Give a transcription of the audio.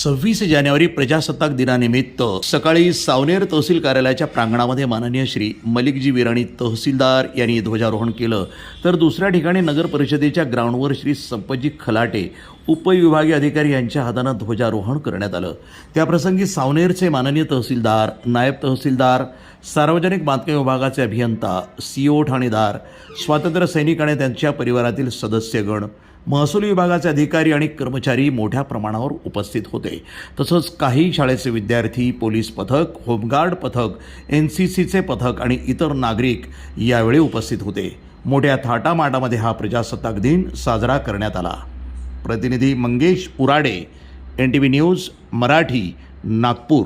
26 जानेवारी प्रजासत्ताक दिनानिमित्त सकाळी सावनेर तहसील कार्यालयाच्या प्रांगणामध्ये माननीय श्री मलिकजी विराणी तहसीलदार यांनी ध्वजारोहण केलं, तर दुसऱ्या ठिकाणी नगर परिषदेच्या ग्राउंडवर श्री संपतजी खलाटे उपविभागीय अधिकारी यांच्या हातानं ध्वजारोहण करण्यात आलं। त्याप्रसंगी सावनेरचे माननीय तहसीलदार, नायब तहसीलदार, सार्वजनिक बांधकाम विभागाचे अभियंता, सीओ ठाणेदार, स्वातंत्र्य सैनिक आणि त्यांच्या परिवारातील सदस्यगण, महसूल विभागाचे अधिकारी आणि कर्मचारी मोठ्या प्रमाणावर उपस्थित होते। तसंच काही शाळेचे विद्यार्थी, पोलीस पथक, होमगार्ड पथक, NCCचे पथक आणि इतर नागरिक यावेळी उपस्थित होते। मोठ्या थाटामाटामध्ये हा प्रजासत्ताक दिन साजरा करण्यात आला। प्रतिनिधी मंगेश पुराडे, NTV न्यूज मराठी, नागपूर।